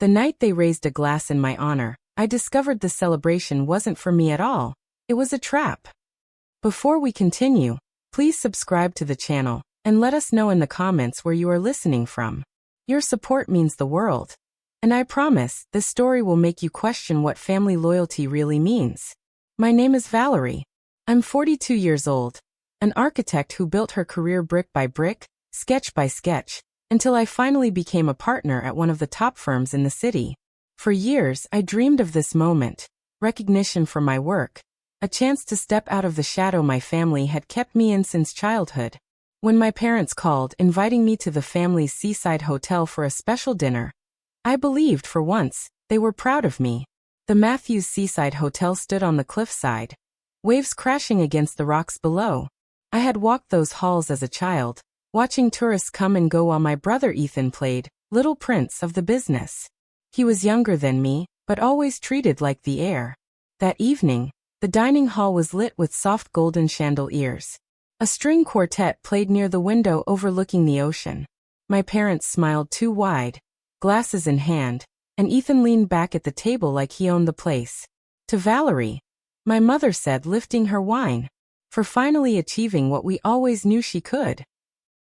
The night they raised a glass in my honor, I discovered the celebration wasn't for me at all. It was a trap. Before we continue, please subscribe to the channel and let us know in the comments where you are listening from. Your support means the world. And I promise, this story will make you question what family loyalty really means. My name is Valerie. I'm 42 years old, an architect who built her career brick by brick, sketch by sketch, until I finally became a partner at one of the top firms in the city. For years, I dreamed of this moment, recognition for my work, a chance to step out of the shadow my family had kept me in since childhood. When my parents called, inviting me to the family's seaside hotel for a special dinner, I believed for once they were proud of me. The Matthews Seaside Hotel stood on the cliffside, waves crashing against the rocks below. I had walked those halls as a child, watching tourists come and go while my brother Ethan played Little Prince of the business. He was younger than me, but always treated like the heir. That evening, the dining hall was lit with soft golden chandeliers. A string quartet played near the window overlooking the ocean. My parents smiled too wide, glasses in hand, and Ethan leaned back at the table like he owned the place. To Valerie, my mother said, lifting her wine, for finally achieving what we always knew she could.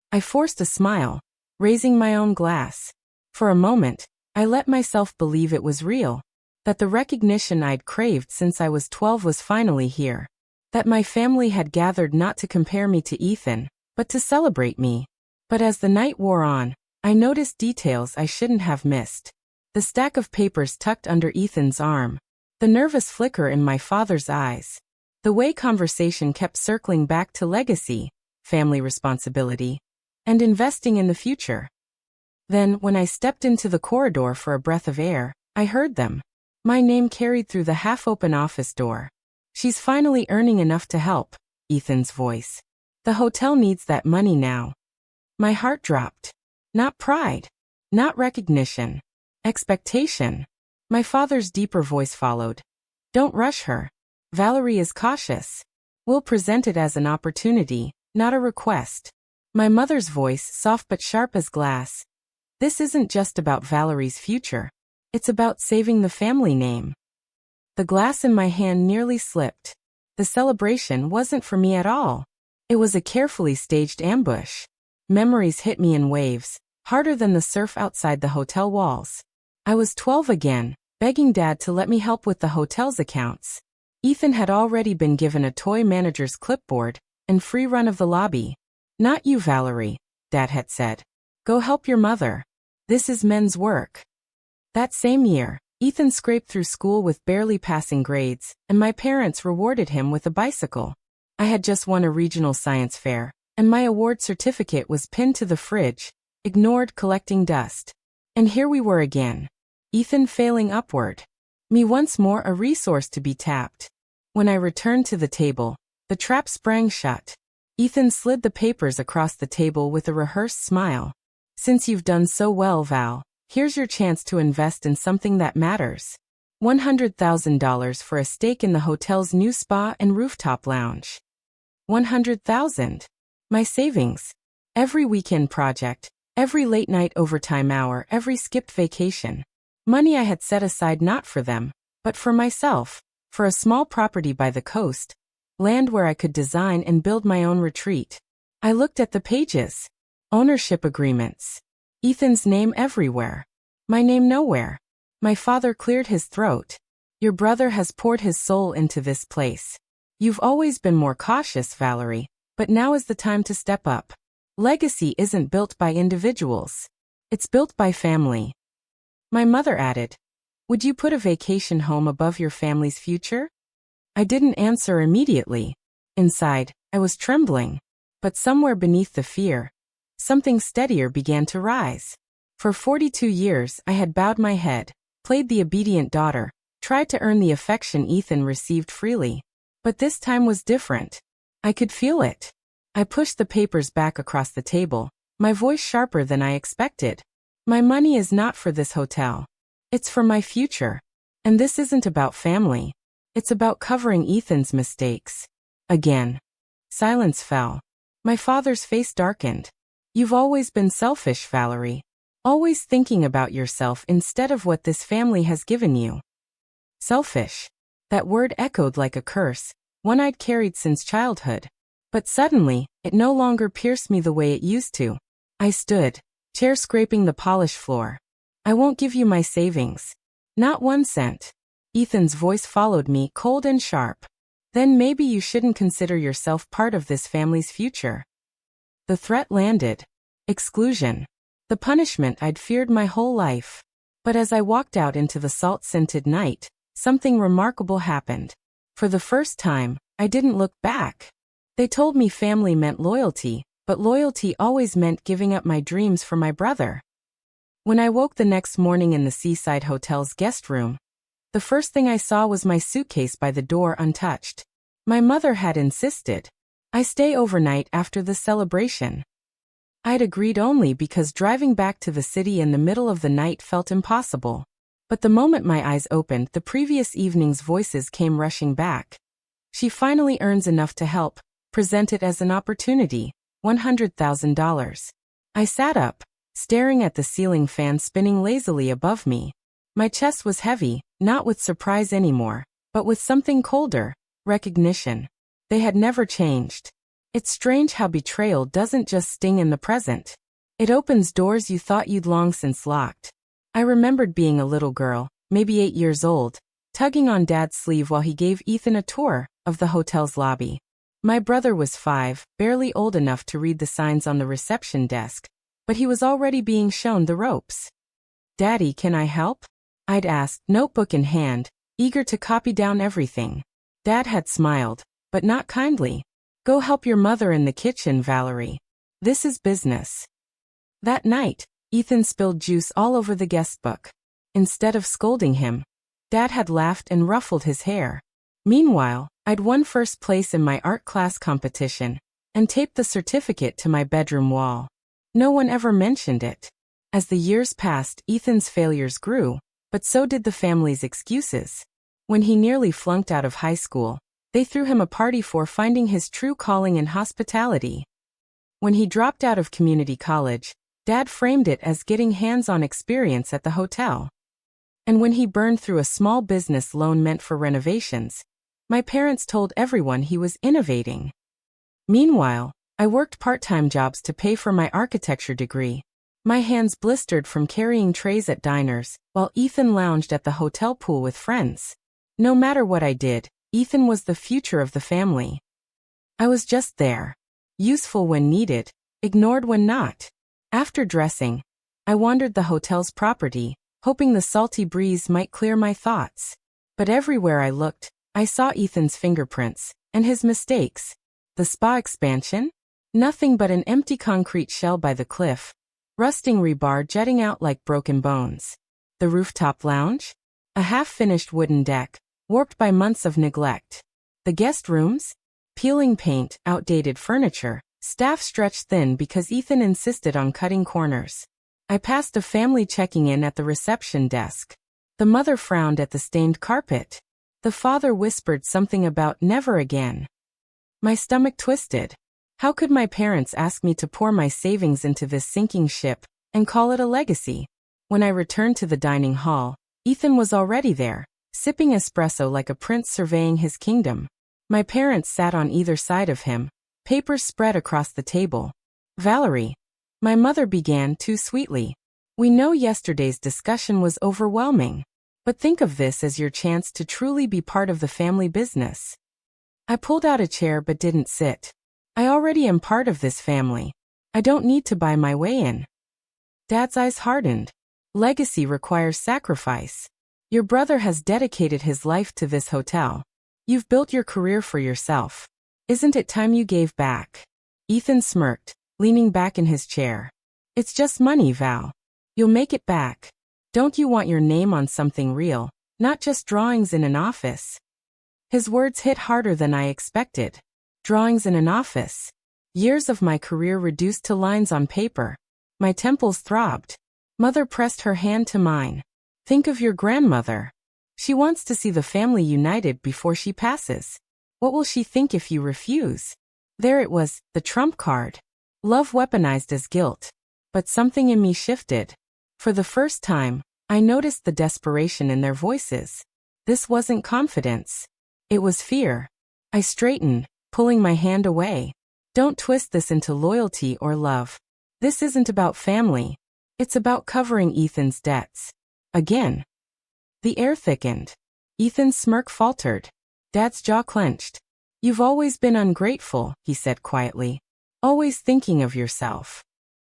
I forced a smile, raising my own glass. For a moment, I let myself believe it was real, that the recognition I'd craved since I was 12 was finally here, that my family had gathered not to compare me to Ethan, but to celebrate me. But as the night wore on, I noticed details I shouldn't have missed. The stack of papers tucked under Ethan's arm, the nervous flicker in my father's eyes, the way conversation kept circling back to legacy, family responsibility, and investing in the future. Then, when I stepped into the corridor for a breath of air, I heard them. My name carried through the half-open office door. "She's finally earning enough to help," Ethan's voice. "The hotel needs that money now." My heart dropped. Not pride. Not recognition. Expectation. My father's deeper voice followed. "Don't rush her. Valerie is cautious. We'll present it as an opportunity, not a request." My mother's voice, soft but sharp as glass. "This isn't just about Valerie's future. It's about saving the family name." The glass in my hand nearly slipped. The celebration wasn't for me at all. It was a carefully staged ambush. Memories hit me in waves, harder than the surf outside the hotel walls. I was 12 again, begging Dad to let me help with the hotel's accounts. Ethan had already been given a toy manager's clipboard and free run of the lobby. "Not you, Valerie," Dad had said. "Go help your mother. This is men's work." That same year, Ethan scraped through school with barely passing grades, and my parents rewarded him with a bicycle. I had just won a regional science fair, and my award certificate was pinned to the fridge, ignored, collecting dust. And here we were again. Ethan failing upward. Me once more a resource to be tapped. When I returned to the table, the trap sprang shut. Ethan slid the papers across the table with a rehearsed smile. "Since you've done so well, Val, here's your chance to invest in something that matters. $100,000 for a stake in the hotel's new spa and rooftop lounge." 100,000. My savings. Every weekend project, every late-night overtime hour, every skipped vacation. Money I had set aside not for them, but for myself, for a small property by the coast, land where I could design and build my own retreat. I looked at the pages. Ownership agreements. Ethan's name everywhere. My name nowhere. My father cleared his throat. "Your brother has poured his soul into this place. You've always been more cautious, Valerie, but now is the time to step up. Legacy isn't built by individuals. It's built by family." My mother added, "Would you put a vacation home above your family's future?" I didn't answer immediately. Inside, I was trembling. But somewhere beneath the fear, something steadier began to rise. For 42 years, I had bowed my head, played the obedient daughter, tried to earn the affection Ethan received freely. But this time was different. I could feel it. I pushed the papers back across the table, my voice sharper than I expected. "My money is not for this hotel. It's for my future. And this isn't about family. It's about covering Ethan's mistakes." Again. Silence fell. My father's face darkened. "You've always been selfish, Valerie. Always thinking about yourself instead of what this family has given you. Selfish. That word echoed like a curse, one I'd carried since childhood. But suddenly, it no longer pierced me the way it used to. I stood, chair scraping the polished floor. I won't give you my savings. Not 1 cent. Ethan's voice followed me, cold and sharp. Then maybe you shouldn't consider yourself part of this family's future. The threat landed. Exclusion. The punishment I'd feared my whole life. But as I walked out into the salt-scented night, something remarkable happened. For the first time, I didn't look back. They told me family meant loyalty, but loyalty always meant giving up my dreams for my brother. When I woke the next morning in the Seaside Hotel's guest room, the first thing I saw was my suitcase by the door untouched. My mother had insisted I stay overnight after the celebration. I'd agreed only because driving back to the city in the middle of the night felt impossible. But the moment my eyes opened, the previous evening's voices came rushing back. She finally earns enough to help. Present it as an opportunity. $100,000. I sat up, staring at the ceiling fan spinning lazily above me. My chest was heavy, not with surprise anymore, but with something colder, recognition. They had never changed. It's strange how betrayal doesn't just sting in the present. It opens doors you thought you'd long since locked. I remembered being a little girl, maybe 8 years old, tugging on Dad's sleeve while he gave Ethan a tour of the hotel's lobby. My brother was 5, barely old enough to read the signs on the reception desk, but he was already being shown the ropes. "Daddy, can I help?" I'd asked, notebook in hand, eager to copy down everything. Dad had smiled, but not kindly. "Go help your mother in the kitchen, Valerie. This is business." That night, Ethan spilled juice all over the guestbook. Instead of scolding him, Dad had laughed and ruffled his hair. Meanwhile, I'd won first place in my art class competition and taped the certificate to my bedroom wall. No one ever mentioned it. As the years passed, Ethan's failures grew, but so did the family's excuses. When he nearly flunked out of high school, they threw him a party for finding his true calling in hospitality. When he dropped out of community college, Dad framed it as getting hands-on experience at the hotel. And when he burned through a small business loan meant for renovations, my parents told everyone he was innovating. Meanwhile, I worked part-time jobs to pay for my architecture degree. My hands blistered from carrying trays at diners, while Ethan lounged at the hotel pool with friends. No matter what I did, Ethan was the future of the family. I was just there. Useful when needed, ignored when not. After dressing, I wandered the hotel's property, hoping the salty breeze might clear my thoughts. But everywhere I looked, I saw Ethan's fingerprints, and his mistakes. The spa expansion? Nothing but an empty concrete shell by the cliff. Rusting rebar jutting out like broken bones. The rooftop lounge? A half-finished wooden deck, warped by months of neglect. The guest rooms? Peeling paint, outdated furniture, staff stretched thin because Ethan insisted on cutting corners. I passed a family checking in at the reception desk. The mother frowned at the stained carpet. The father whispered something about never again. My stomach twisted. How could my parents ask me to pour my savings into this sinking ship and call it a legacy? When I returned to the dining hall, Ethan was already there, sipping espresso like a prince surveying his kingdom. My parents sat on either side of him, papers spread across the table. "Valerie," my mother began too sweetly, "we know yesterday's discussion was overwhelming, but think of this as your chance to truly be part of the family business." I pulled out a chair but didn't sit. I already am part of this family. I don't need to buy my way in. Dad's eyes hardened. Legacy requires sacrifice. Your brother has dedicated his life to this hotel. You've built your career for yourself. Isn't it time you gave back? Ethan smirked, leaning back in his chair. "It's just money, Val. You'll make it back. Don't you want your name on something real, not just drawings in an office?" His words hit harder than I expected. Drawings in an office. Years of my career reduced to lines on paper. My temples throbbed. Mother pressed her hand to mine. "Think of your grandmother. She wants to see the family united before she passes. What will she think if you refuse?" There it was, the trump card. Love weaponized as guilt. But something in me shifted. For the first time, I noticed the desperation in their voices. This wasn't confidence. It was fear. I straightened, pulling my hand away. Don't twist this into loyalty or love. This isn't about family. It's about covering Ethan's debts. Again. The air thickened. Ethan's smirk faltered. Dad's jaw clenched. You've always been ungrateful, he said quietly. Always thinking of yourself.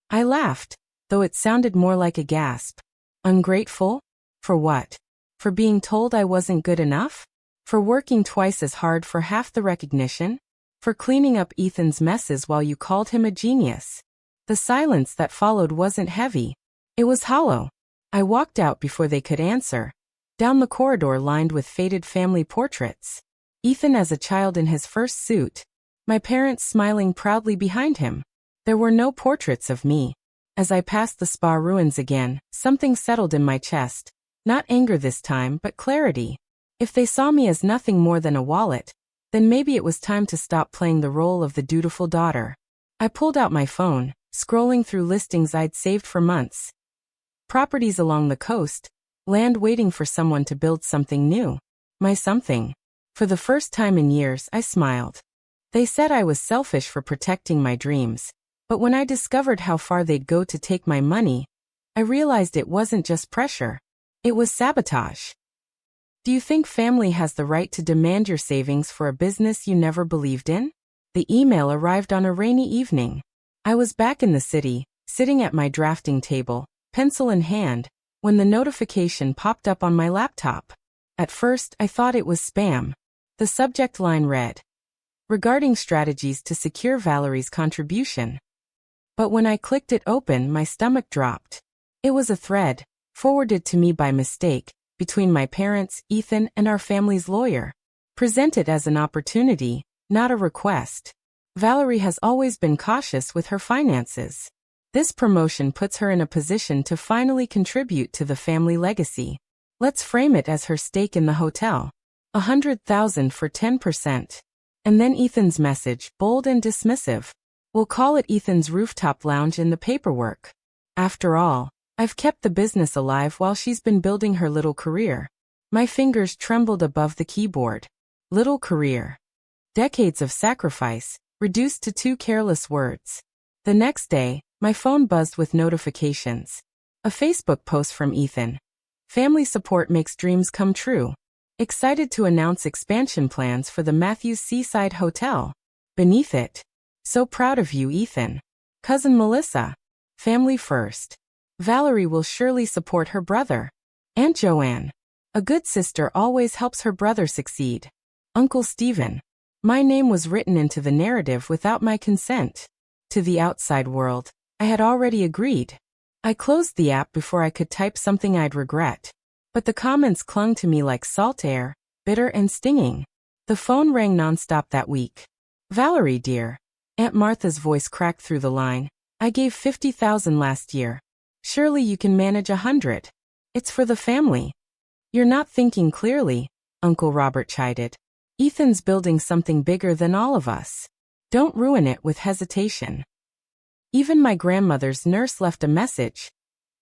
I laughed, though it sounded more like a gasp. Ungrateful? For what? For being told I wasn't good enough? For working twice as hard for half the recognition? For cleaning up Ethan's messes while you called him a genius? The silence that followed wasn't heavy. It was hollow. I walked out before they could answer. Down the corridor lined with faded family portraits. Ethan as a child in his first suit. My parents smiling proudly behind him. There were no portraits of me. As I passed the spa ruins again, something settled in my chest. Not anger this time, but clarity. If they saw me as nothing more than a wallet, then maybe it was time to stop playing the role of the dutiful daughter. I pulled out my phone, scrolling through listings I'd saved for months. Properties along the coast, land waiting for someone to build something new. My something. For the first time in years, I smiled. They said I was selfish for protecting my dreams, but when I discovered how far they'd go to take my money, I realized it wasn't just pressure. It was sabotage. Do you think family has the right to demand your savings for a business you never believed in? The email arrived on a rainy evening. I was back in the city, sitting at my drafting table, pencil in hand, when the notification popped up on my laptop. At first, I thought it was spam. The subject line read, "Regarding strategies to secure Valerie's contribution." But when I clicked it open, my stomach dropped. It was a thread, forwarded to me by mistake, between my parents, Ethan, and our family's lawyer. Presented as an opportunity, not a request. Valerie has always been cautious with her finances. This promotion puts her in a position to finally contribute to the family legacy. Let's frame it as her stake in the hotel. 100,000 for 10%. And then Ethan's message, bold and dismissive. We'll call it Ethan's rooftop lounge in the paperwork. After all, I've kept the business alive while she's been building her little career. My fingers trembled above the keyboard. Little career. Decades of sacrifice, reduced to 2 careless words. The next day, my phone buzzed with notifications. A Facebook post from Ethan. Family support makes dreams come true. Excited to announce expansion plans for the Matthews Seaside Hotel. Beneath it. So proud of you, Ethan. Cousin Melissa. Family first. Valerie will surely support her brother. Aunt Joanne. A good sister always helps her brother succeed. Uncle Stephen. My name was written into the narrative without my consent. To the outside world, I had already agreed. I closed the app before I could type something I'd regret. But the comments clung to me like salt air, bitter and stinging. The phone rang nonstop that week. Valerie, dear. Aunt Martha's voice cracked through the line. I gave 50,000 last year. Surely you can manage 100. It's for the family. You're not thinking clearly, Uncle Robert chided. Ethan's building something bigger than all of us. Don't ruin it with hesitation. Even my grandmother's nurse left a message.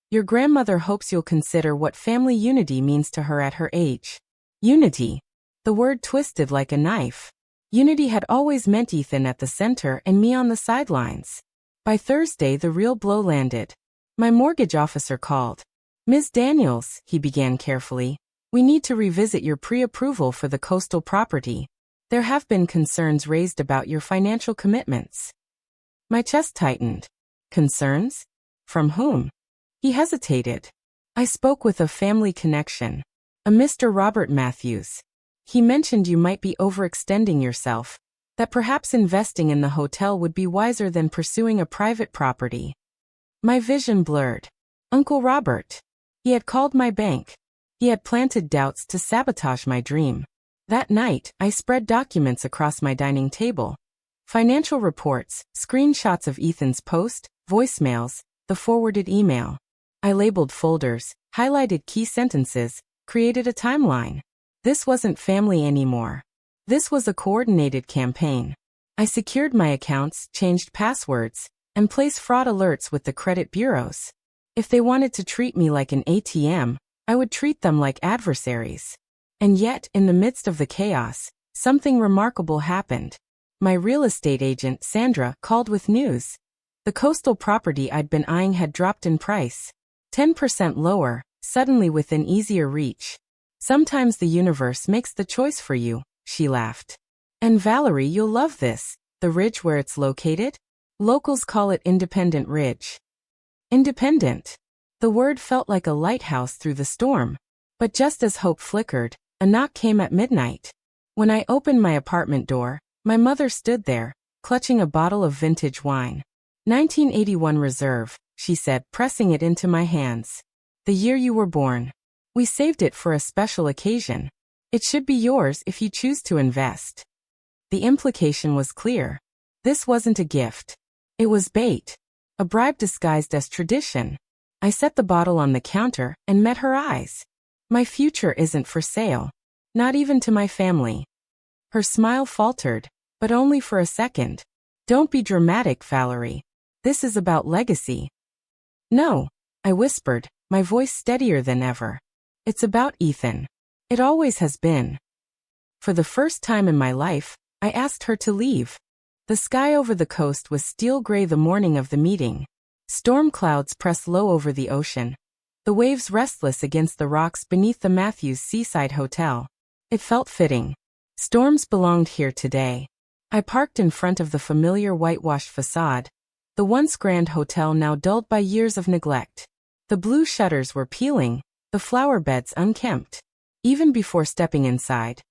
Your grandmother hopes you'll consider what family unity means to her at her age. Unity. The word twisted like a knife. Unity had always meant Ethan at the center and me on the sidelines. By Thursday, the real blow landed. My mortgage officer called. Ms. Daniels, he began carefully, we need to revisit your pre-approval for the coastal property. There have been concerns raised about your financial commitments. My chest tightened. Concerns? From whom? He hesitated. I spoke with a family connection. A Mr. Robert Matthews. He mentioned you might be overextending yourself, that perhaps investing in the hotel would be wiser than pursuing a private property. My vision blurred. Uncle Robert. He had called my bank. He had planted doubts to sabotage my dream. That night, I spread documents across my dining table. Financial reports, screenshots of Ethan's post, voicemails, the forwarded email. I labeled folders, highlighted key sentences, created a timeline. This wasn't family anymore. This was a coordinated campaign. I secured my accounts, changed passwords, and placed fraud alerts with the credit bureaus. If they wanted to treat me like an ATM, I would treat them like adversaries. And yet, in the midst of the chaos, something remarkable happened. My real estate agent, Sandra, called with news. The coastal property I'd been eyeing had dropped in price. 10% lower, suddenly within easier reach. Sometimes the universe makes the choice for you, she laughed. And Valerie, you'll love this. The ridge where it's located? Locals call it Independent Ridge. Independent. The word felt like a lighthouse through the storm. But just as hope flickered, a knock came at midnight. When I opened my apartment door, my mother stood there, clutching a bottle of vintage wine. 1981 Reserve, she said, pressing it into my hands. The year you were born. We saved it for a special occasion. It should be yours if you choose to invest. The implication was clear. This wasn't a gift. It was bait. A bribe disguised as tradition. I set the bottle on the counter and met her eyes. My future isn't for sale. Not even to my family. Her smile faltered, but only for a second. Don't be dramatic, Valerie. This is about legacy. No, I whispered, my voice steadier than ever. It's about Ethan. It always has been. For the first time in my life, I asked her to leave. The sky over the coast was steel gray the morning of the meeting. Storm clouds pressed low over the ocean. The waves restless against the rocks beneath the Matthews Seaside Hotel. It felt fitting. Storms belonged here today. I parked in front of the familiar whitewashed facade. The once grand hotel now dulled by years of neglect. The blue shutters were peeling, the flower beds unkempt. Even before stepping inside,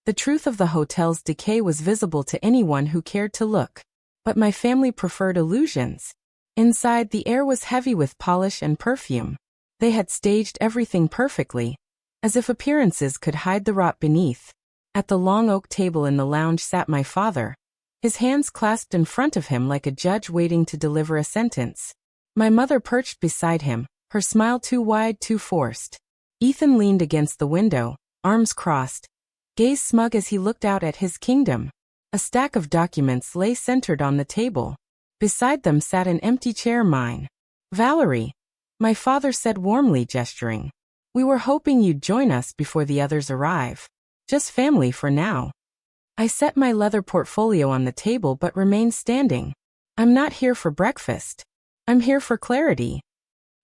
the truth of the hotel's decay was visible to anyone who cared to look. But my family preferred illusions. Inside, the air was heavy with polish and perfume. They had staged everything perfectly, as if appearances could hide the rot beneath. At the long oak table in the lounge sat my father, his hands clasped in front of him like a judge waiting to deliver a sentence. My mother perched beside him, her smile too wide, too forced. Ethan leaned against the window, arms crossed, gaze smug as he looked out at his kingdom. A stack of documents lay centered on the table. Beside them sat an empty chair, mine. Valerie, my father said warmly, gesturing. We were hoping you'd join us before the others arrive. Just family for now. I set my leather portfolio on the table but remained standing. I'm not here for breakfast. I'm here for clarity.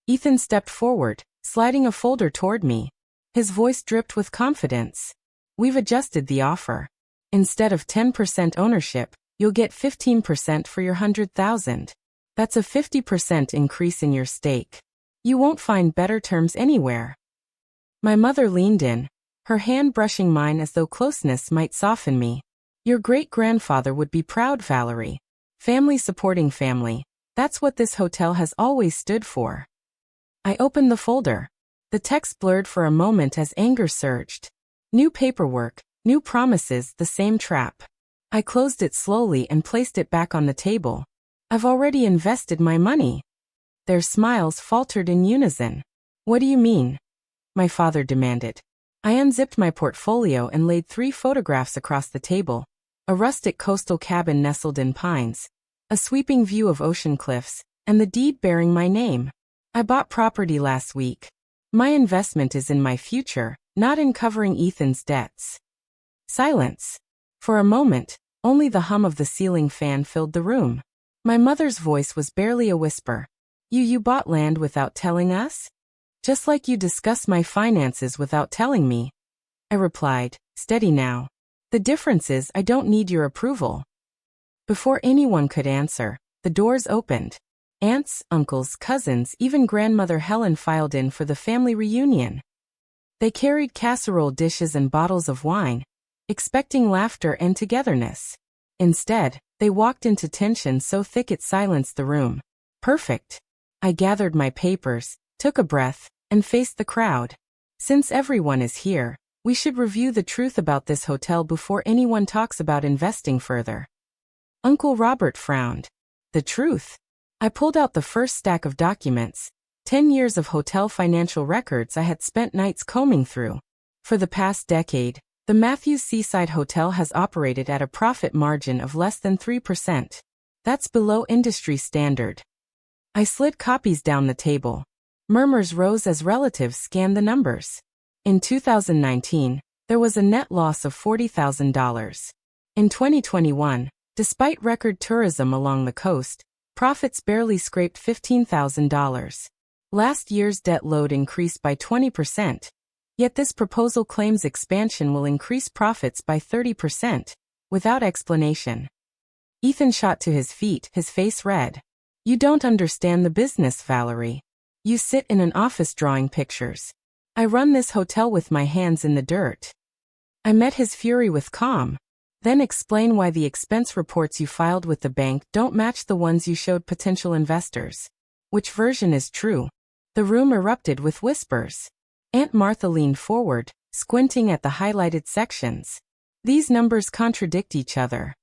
Ethan stepped forward, sliding a folder toward me. His voice dripped with confidence. We've adjusted the offer. Instead of 10% ownership, you'll get 15% for your 100,000. That's a 50% increase in your stake. You won't find better terms anywhere. My mother leaned in, her hand brushing mine as though closeness might soften me. Your great-grandfather would be proud, Valerie. Family supporting family. That's what this hotel has always stood for. I opened the folder. The text blurred for a moment as anger surged. New paperwork, new promises, the same trap. I closed it slowly and placed it back on the table. I've already invested my money. Their smiles faltered in unison. What do you mean? My father demanded. I unzipped my portfolio and laid 3 photographs across the table. A rustic coastal cabin nestled in pines, a sweeping view of ocean cliffs, and the deed bearing my name. I bought property last week. My investment is in my future, not in covering Ethan's debts. Silence. For a moment, only the hum of the ceiling fan filled the room. My mother's voice was barely a whisper. You bought land without telling us? Just like you discussed my finances without telling me. I replied, steady now. The difference is I don't need your approval. Before anyone could answer, the doors opened. Aunts, uncles, cousins, even grandmother Helen filed in for the family reunion. They carried casserole dishes and bottles of wine, expecting laughter and togetherness. Instead, they walked into tension so thick it silenced the room. Perfect. I gathered my papers, took a breath, and faced the crowd. Since everyone is here, we should review the truth about this hotel before anyone talks about investing further. Uncle Robert frowned. The truth? I pulled out the first stack of documents, 10 years of hotel financial records I had spent nights combing through. For the past decade, the Matthews Seaside Hotel has operated at a profit margin of less than 3%. That's below industry standard. I slid copies down the table. Murmurs rose as relatives scanned the numbers. In 2019, there was a net loss of $40,000. In 2021, despite record tourism along the coast, profits barely scraped $15,000. Last year's debt load increased by 20%. Yet this proposal claims expansion will increase profits by 30%, without explanation. Ethan shot to his feet, his face red. You don't understand the business, Valerie. You sit in an office drawing pictures. I run this hotel with my hands in the dirt. I met his fury with calm. Then explain why the expense reports you filed with the bank don't match the ones you showed potential investors. Which version is true? The room erupted with whispers. Aunt Martha leaned forward, squinting at the highlighted sections. These numbers contradict each other.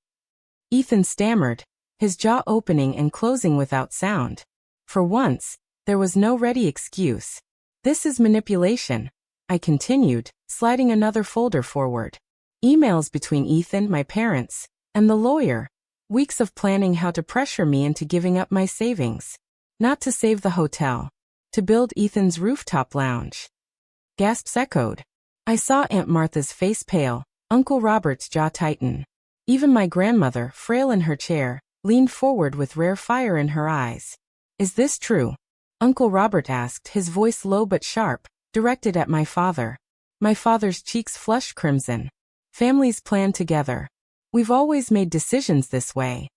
Ethan stammered, his jaw opening and closing without sound. For once, there was no ready excuse. This is manipulation, I continued, sliding another folder forward. Emails between Ethan, my parents, and the lawyer. Weeks of planning how to pressure me into giving up my savings. Not to save the hotel. To build Ethan's rooftop lounge. Gasps echoed. I saw Aunt Martha's face pale, Uncle Robert's jaw tighten. Even my grandmother, frail in her chair, leaned forward with rare fire in her eyes. Is this true? Uncle Robert asked, his voice low but sharp, directed at my father. My father's cheeks flushed crimson. Families plan together. We've always made decisions this way.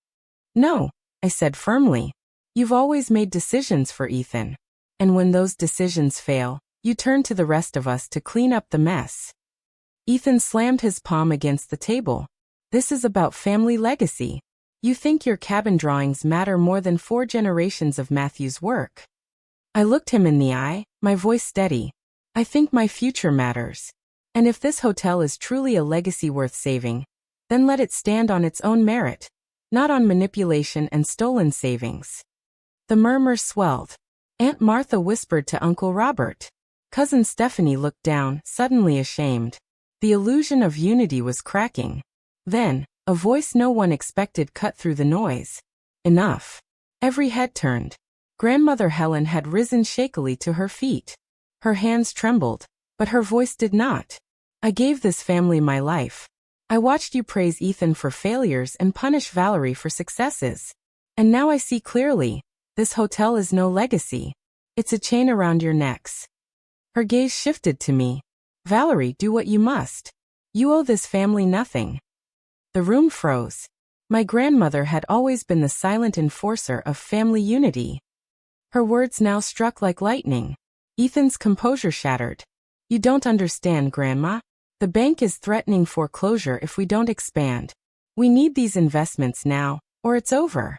No, I said firmly. You've always made decisions for Ethan. And when those decisions fail, you turn to the rest of us to clean up the mess. Ethan slammed his palm against the table. This is about family legacy. You think your cabin drawings matter more than 4 generations of Matthew's work. I looked him in the eye, my voice steady. I think my future matters. And if this hotel is truly a legacy worth saving, then let it stand on its own merit, not on manipulation and stolen savings. The murmur swelled. Aunt Martha whispered to Uncle Robert. Cousin Stephanie looked down, suddenly ashamed. The illusion of unity was cracking. Then, a voice no one expected cut through the noise. Enough. Every head turned. Grandmother Helen had risen shakily to her feet. Her hands trembled, but her voice did not. I gave this family my life. I watched you praise Ethan for failures and punish Valerie for successes. And now I see clearly, this hotel is no legacy. It's a chain around your necks. Her gaze shifted to me. Valerie, do what you must. You owe this family nothing. The room froze. My grandmother had always been the silent enforcer of family unity. Her words now struck like lightning. Ethan's composure shattered. You don't understand, Grandma. The bank is threatening foreclosure if we don't expand. We need these investments now, or it's over.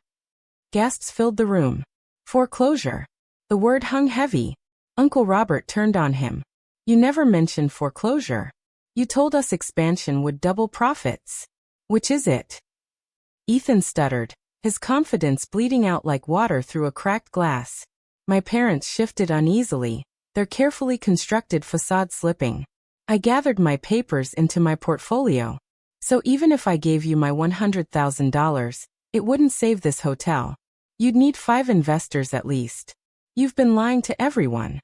Gasps filled the room. Foreclosure. The word hung heavy. Uncle Robert turned on him. You never mentioned foreclosure. You told us expansion would double profits. Which is it? Ethan stuttered, his confidence bleeding out like water through a cracked glass. My parents shifted uneasily, their carefully constructed facade slipping. I gathered my papers into my portfolio. So even if I gave you my $100,000, it wouldn't save this hotel. You'd need 5 investors at least. You've been lying to everyone.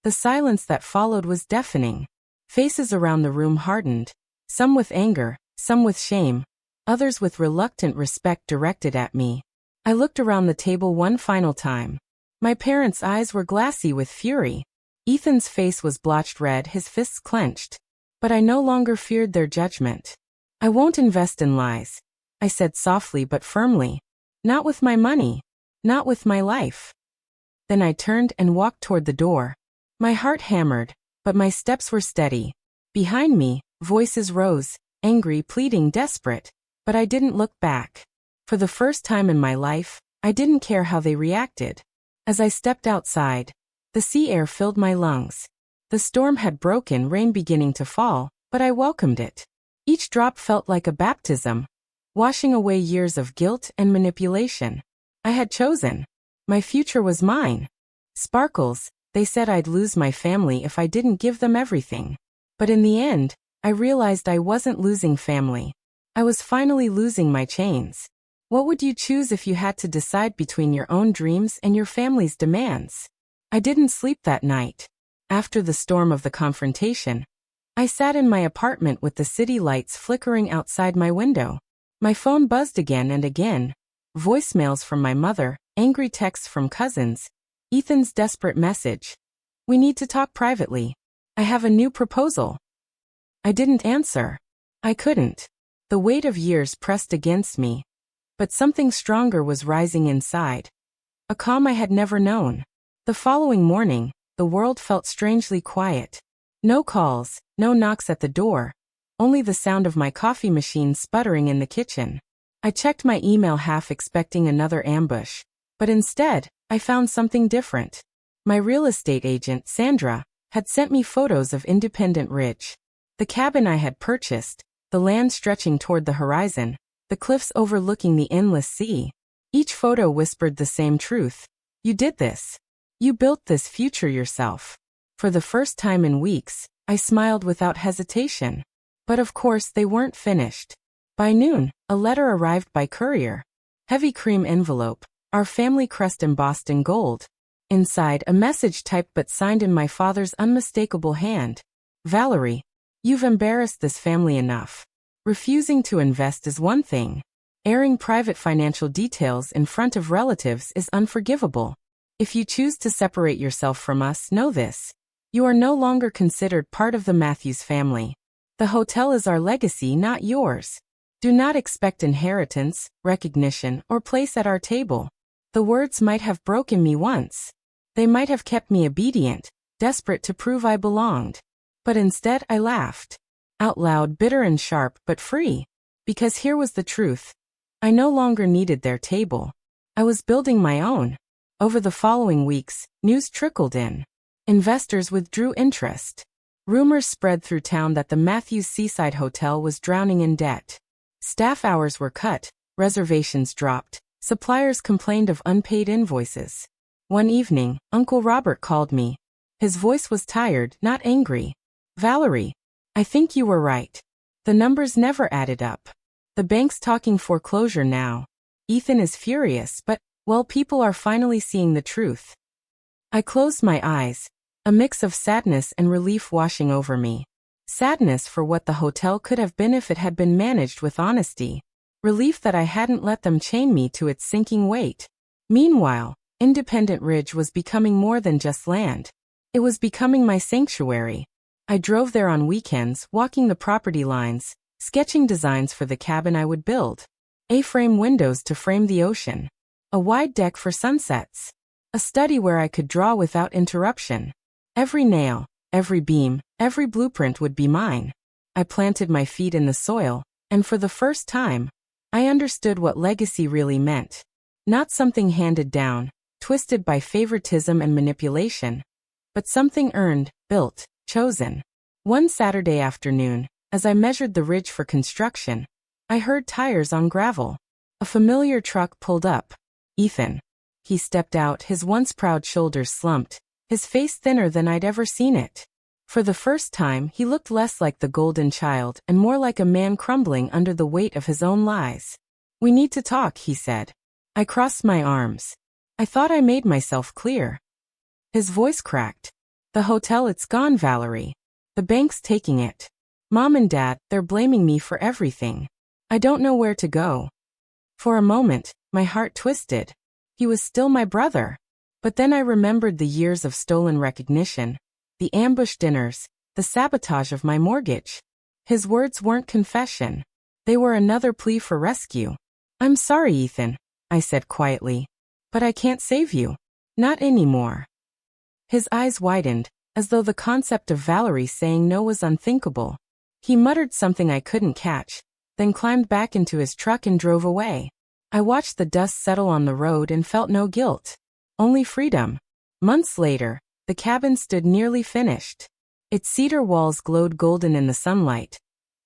The silence that followed was deafening. Faces around the room hardened, some with anger, some with shame, others with reluctant respect directed at me. I looked around the table one final time. My parents' eyes were glassy with fury. Ethan's face was blotched red, his fists clenched. But I no longer feared their judgment. I won't invest in lies, I said softly but firmly. Not with my money. Not with my life. Then I turned and walked toward the door. My heart hammered, but my steps were steady. Behind me, voices rose, angry, pleading, desperate. But I didn't look back. For the first time in my life, I didn't care how they reacted. As I stepped outside, the sea air filled my lungs. The storm had broken, rain beginning to fall, but I welcomed it. Each drop felt like a baptism, washing away years of guilt and manipulation. I had chosen. My future was mine. Sparkles, they said I'd lose my family if I didn't give them everything. But in the end, I realized I wasn't losing family. I was finally losing my chains. What would you choose if you had to decide between your own dreams and your family's demands? I didn't sleep that night. After the storm of the confrontation, I sat in my apartment with the city lights flickering outside my window. My phone buzzed again and again. Voicemails from my mother, angry texts from cousins, Ethan's desperate message. "We need to talk privately. I have a new proposal." I didn't answer. I couldn't. The weight of years pressed against me. But something stronger was rising inside. A calm I had never known. The following morning, the world felt strangely quiet. No calls, no knocks at the door. Only the sound of my coffee machine sputtering in the kitchen. I checked my email half expecting another ambush. But instead, I found something different. My real estate agent, Sandra, had sent me photos of Independent Ridge. The cabin I had purchased, the land stretching toward the horizon, the cliffs overlooking the endless sea. Each photo whispered the same truth. You did this. You built this future yourself. For the first time in weeks, I smiled without hesitation. But of course they weren't finished. By noon, a letter arrived by courier. Heavy cream envelope, our family crest embossed in gold. Inside, a message typed but signed in my father's unmistakable hand. Valerie, you've embarrassed this family enough. Refusing to invest is one thing. Airing private financial details in front of relatives is unforgivable. If you choose to separate yourself from us, know this. You are no longer considered part of the Matthews family. The hotel is our legacy, not yours. Do not expect inheritance, recognition, or place at our table. The words might have broken me once. They might have kept me obedient, desperate to prove I belonged. But instead I laughed. Out loud, bitter and sharp, but free. Because here was the truth. I no longer needed their table. I was building my own. Over the following weeks, news trickled in. Investors withdrew interest. Rumors spread through town that the Matthews Seaside Hotel was drowning in debt. Staff hours were cut, reservations dropped, suppliers complained of unpaid invoices. One evening, Uncle Robert called me. His voice was tired, not angry. "Valerie, I think you were right. The numbers never added up. The bank's talking foreclosure now. Ethan is furious, but, well, people are finally seeing the truth." I closed my eyes, a mix of sadness and relief washing over me. Sadness for what the hotel could have been if it had been managed with honesty. Relief that I hadn't let them chain me to its sinking weight. Meanwhile, Independent Ridge was becoming more than just land. It was becoming my sanctuary. I drove there on weekends, walking the property lines, sketching designs for the cabin I would build. A-frame windows to frame the ocean. A wide deck for sunsets. A study where I could draw without interruption. Every nail, every beam, every blueprint would be mine. I planted my feet in the soil, and for the first time, I understood what legacy really meant. Not something handed down, twisted by favoritism and manipulation, but something earned, built, chosen. One Saturday afternoon, as I measured the ridge for construction, I heard tires on gravel. A familiar truck pulled up. Ethan. He stepped out, his once proud shoulders slumped, his face thinner than I'd ever seen it. For the first time, he looked less like the golden child and more like a man crumbling under the weight of his own lies. "We need to talk," he said. I crossed my arms. I thought I made myself clear. His voice cracked. "The hotel, it's gone, Valerie. The bank's taking it. Mom and Dad, they're blaming me for everything. I don't know where to go." For a moment, my heart twisted. He was still my brother. But then I remembered the years of stolen recognition, the ambush dinners, the sabotage of my mortgage. His words weren't confession. They were another plea for rescue. "I'm sorry, Ethan," I said quietly. "But I can't save you. Not anymore." His eyes widened, as though the concept of Valerie saying no was unthinkable. He muttered something I couldn't catch, then climbed back into his truck and drove away. I watched the dust settle on the road and felt no guilt. Only freedom. Months later, the cabin stood nearly finished. Its cedar walls glowed golden in the sunlight,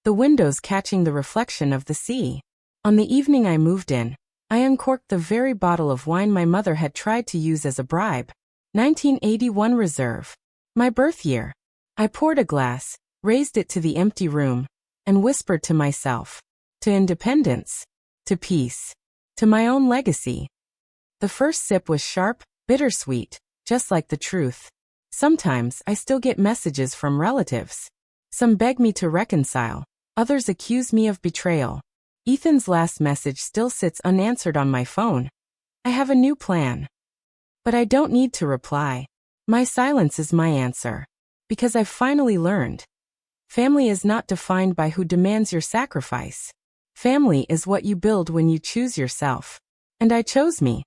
the windows catching the reflection of the sea. On the evening I moved in, I uncorked the very bottle of wine my mother had tried to use as a bribe. 1981 Reserve. My birth year. I poured a glass, raised it to the empty room, and whispered to myself. To independence. To peace. To my own legacy. The first sip was sharp, bittersweet, just like the truth. Sometimes I still get messages from relatives. Some beg me to reconcile. Others accuse me of betrayal. Ethan's last message still sits unanswered on my phone. I have a new plan. But I don't need to reply. My silence is my answer. Because I've finally learned. Family is not defined by who demands your sacrifice. Family is what you build when you choose yourself. And I chose me.